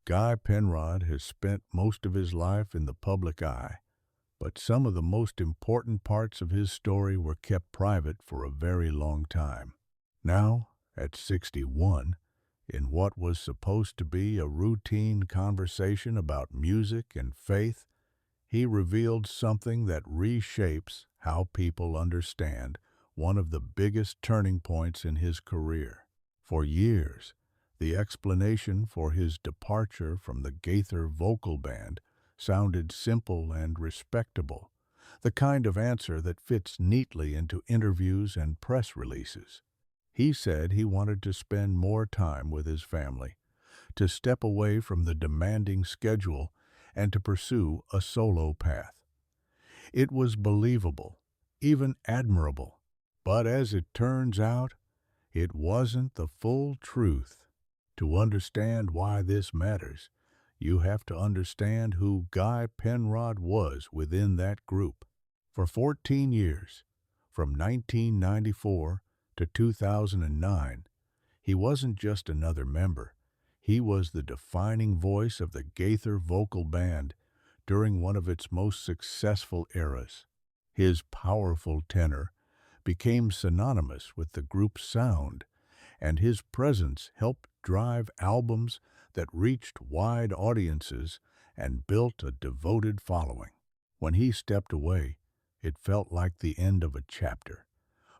Guy Penrod has spent most of his life in the public eye, but some of the most important parts of his story were kept private for a very long time. Now, at 61, in what was supposed to be a routine conversation about music and faith, he revealed something that reshapes how people understand one of the biggest turning points in his career. For years, the explanation for his departure from the Gaither Vocal Band sounded simple and respectable, the kind of answer that fits neatly into interviews and press releases. He said he wanted to spend more time with his family, to step away from the demanding schedule, and to pursue a solo path. It was believable, even admirable, but as it turns out, it wasn't the full truth. To understand why this matters, you have to understand who Guy Penrod was within that group. For 14 years, from 1994 to 2009, he wasn't just another member. He was the defining voice of the Gaither Vocal Band during one of its most successful eras. His powerful tenor became synonymous with the group's sound, and his presence helped drive albums that reached wide audiences and built a devoted following. When he stepped away, it felt like the end of a chapter,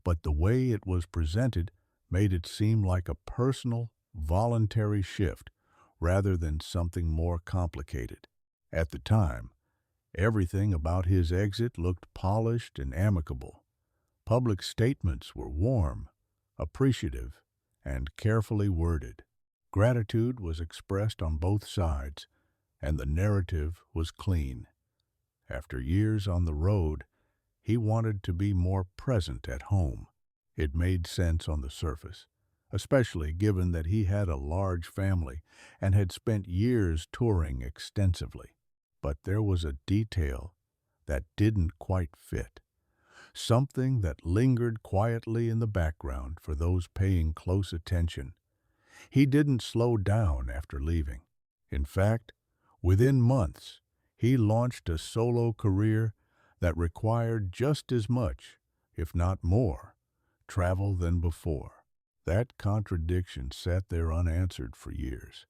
but the way it was presented made it seem like a personal, voluntary shift rather than something more complicated. At the time, everything about his exit looked polished and amicable. Public statements were warm, appreciative, and carefully worded. Gratitude was expressed on both sides, and the narrative was clean. After years on the road, he wanted to be more present at home. It made sense on the surface, especially given that he had a large family and had spent years touring extensively. But there was a detail that didn't quite fit, something that lingered quietly in the background for those paying close attention. He didn't slow down after leaving. In fact, within months, he launched a solo career that required just as much, if not more, travel than before. That contradiction sat there unanswered for years.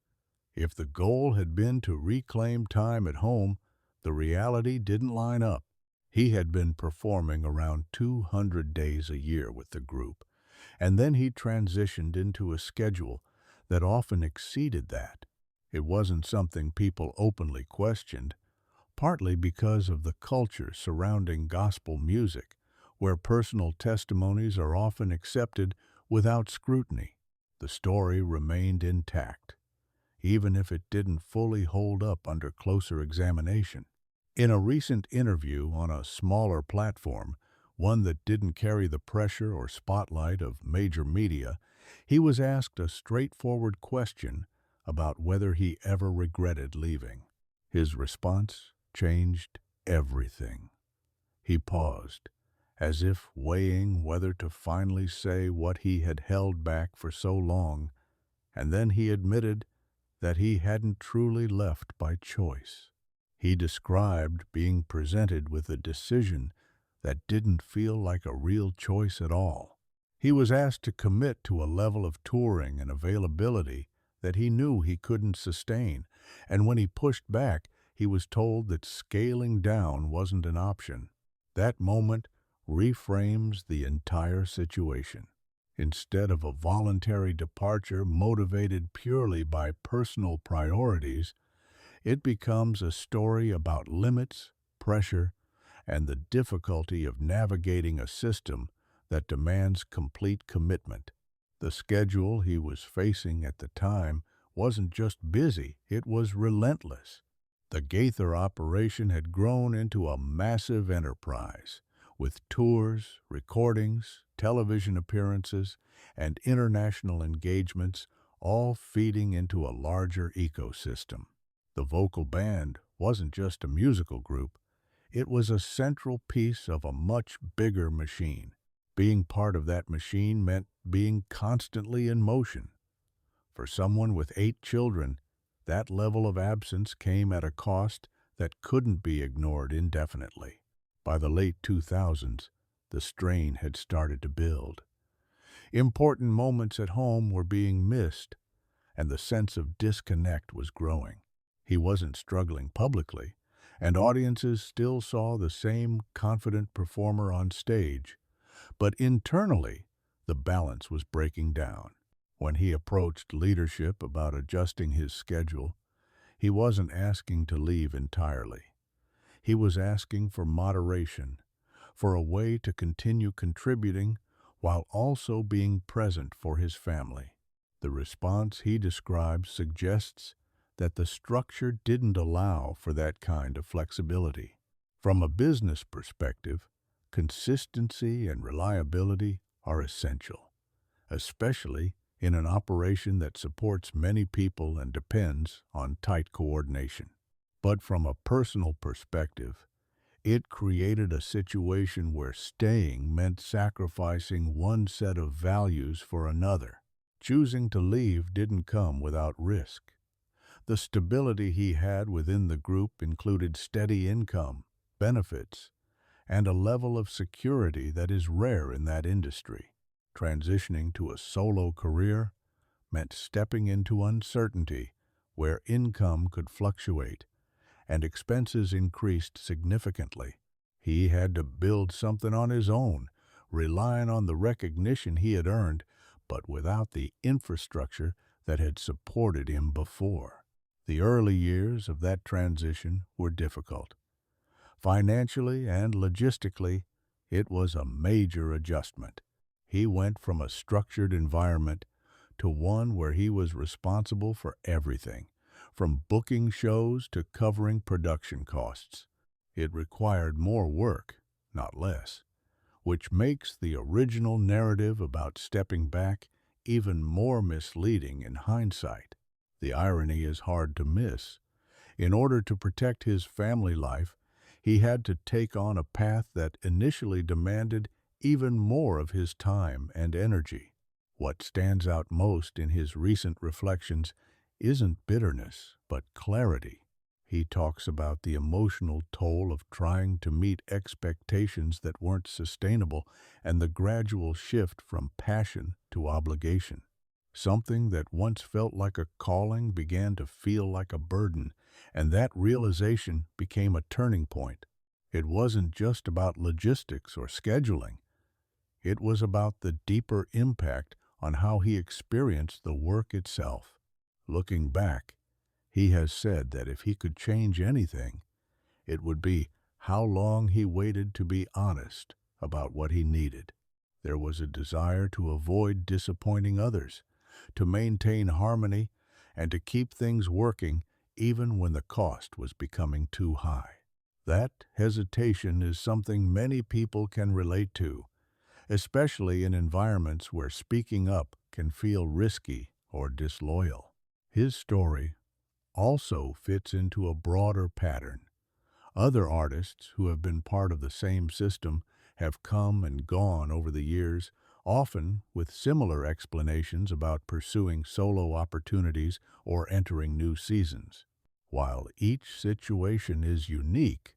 If the goal had been to reclaim time at home, the reality didn't line up. He had been performing around 200 days a year with the group, and then he transitioned into a schedule that often exceeded that. It wasn't something people openly questioned, partly because of the culture surrounding gospel music, where personal testimonies are often accepted without scrutiny. The story remained intact, even if it didn't fully hold up under closer examination. In a recent interview on a smaller platform, one that didn't carry the pressure or spotlight of major media, he was asked a straightforward question about whether he ever regretted leaving. His response changed everything. He paused, as if weighing whether to finally say what he had held back for so long, and then he admitted that he hadn't truly left by choice. He described being presented with a decision that didn't feel like a real choice at all. He was asked to commit to a level of touring and availability that he knew he couldn't sustain, and when he pushed back, he was told that scaling down wasn't an option. That moment reframes the entire situation. Instead of a voluntary departure motivated purely by personal priorities, it becomes a story about limits, pressure, and the difficulty of navigating a system that demands complete commitment. The schedule he was facing at the time wasn't just busy, it was relentless. The Gaither operation had grown into a massive enterprise, with tours, recordings, television appearances, and international engagements all feeding into a larger ecosystem. The vocal band wasn't just a musical group, it was a central piece of a much bigger machine. Being part of that machine meant being constantly in motion. For someone with 8 children, That level of absence came at a cost that couldn't be ignored indefinitely. By the late 2000s, the strain had started to build. Important moments at home were being missed, and the sense of disconnect was growing. He wasn't struggling publicly, and audiences still saw the same confident performer on stage, but internally, the balance was breaking down. When he approached leadership about adjusting his schedule, he wasn't asking to leave entirely. He was asking for moderation, for a way to continue contributing while also being present for his family. The response he describes suggests that the structure didn't allow for that kind of flexibility. From a business perspective, consistency and reliability are essential, especially in an operation that supports many people and depends on tight coordination. But from a personal perspective, it created a situation where staying meant sacrificing one set of values for another. Choosing to leave didn't come without risk. The stability he had within the group included steady income, benefits, and a level of security that is rare in that industry. Transitioning to a solo career meant stepping into uncertainty where income could fluctuate and expenses increased significantly. He had to build something on his own, relying on the recognition he had earned, but without the infrastructure that had supported him before. The early years of that transition were difficult. Financially and logistically, it was a major adjustment. He went from a structured environment to one where he was responsible for everything, from booking shows to covering production costs. It required more work, not less, which makes the original narrative about stepping back even more misleading in hindsight. The irony is hard to miss. In order to protect his family life, he had to take on a path that initially demanded even more of his time and energy. What stands out most in his recent reflections isn't bitterness, but clarity. He talks about the emotional toll of trying to meet expectations that weren't sustainable and the gradual shift from passion to obligation. Something that once felt like a calling began to feel like a burden, and that realization became a turning point. It wasn't just about logistics or scheduling. It was about the deeper impact on how he experienced the work itself. Looking back, he has said that if he could change anything, it would be how long he waited to be honest about what he needed. There was a desire to avoid disappointing others, to maintain harmony, and to keep things working even when the cost was becoming too high. That hesitation is something many people can relate to, especially in environments where speaking up can feel risky or disloyal. His story also fits into a broader pattern. Other artists who have been part of the same system have come and gone over the years, often with similar explanations about pursuing solo opportunities or entering new seasons. While each situation is unique,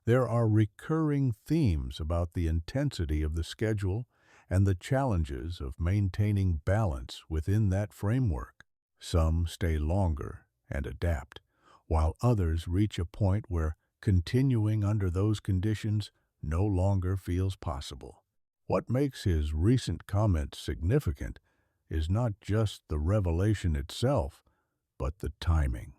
there are recurring themes about the intensity of the schedule and the challenges of maintaining balance within that framework. Some stay longer and adapt, while others reach a point where continuing under those conditions no longer feels possible. What makes his recent comments significant is not just the revelation itself, but the timing.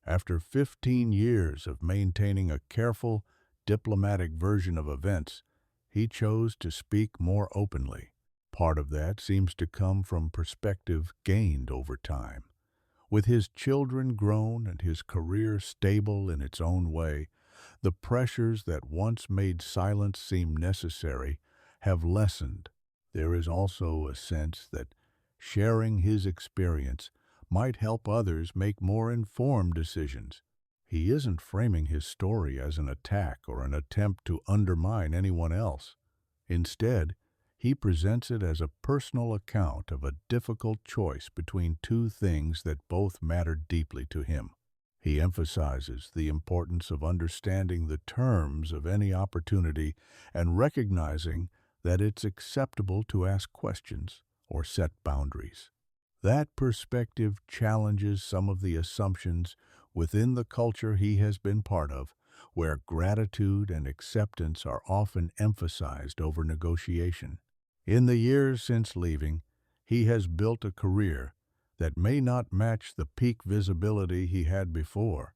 After 15 years of maintaining a careful, diplomatic version of events, he chose to speak more openly. Part of that seems to come from perspective gained over time. With his children grown and his career stable in its own way, the pressures that once made silence seem necessary have lessened. There is also a sense that sharing his experience might help others make more informed decisions. He isn't framing his story as an attack or an attempt to undermine anyone else. Instead, He presents it as a personal account of a difficult choice between two things that both mattered deeply to him. He emphasizes the importance of understanding the terms of any opportunity and recognizing that it's acceptable to ask questions or set boundaries. That perspective challenges some of the assumptions within the culture he has been part of, where gratitude and acceptance are often emphasized over negotiation. In the years since leaving, he has built a career that may not match the peak visibility he had before,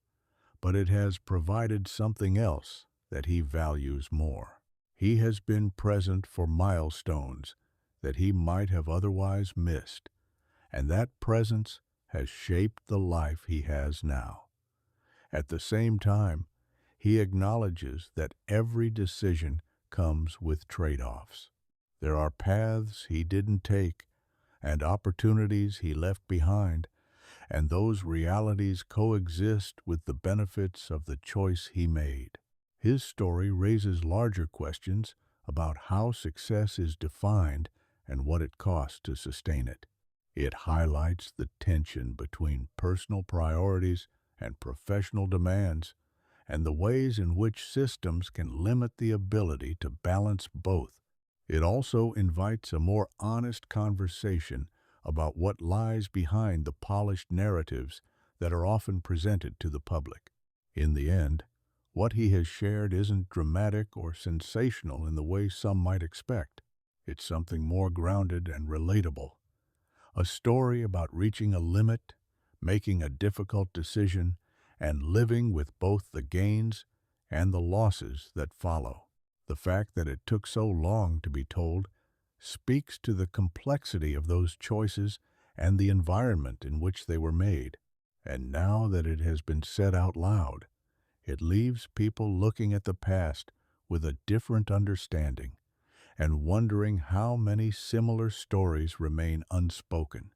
but it has provided something else that he values more. He has been present for milestones that he might have otherwise missed, and that presence has shaped the life he has now. At the same time, he acknowledges that every decision comes with trade-offs. There are paths he didn't take and opportunities he left behind, and those realities coexist with the benefits of the choice he made. His story raises larger questions about how success is defined and what it costs to sustain it. It highlights the tension between personal priorities and professional demands, and the ways in which systems can limit the ability to balance both. It also invites a more honest conversation about what lies behind the polished narratives that are often presented to the public. In the end, what he has shared isn't dramatic or sensational in the way some might expect. It's something more grounded and relatable. A story about reaching a limit, making a difficult decision, and living with both the gains and the losses that follow. The fact that it took so long to be told speaks to the complexity of those choices and the environment in which they were made. And now that it has been said out loud, it leaves people looking at the past with a different understanding and wondering how many similar stories remain unspoken.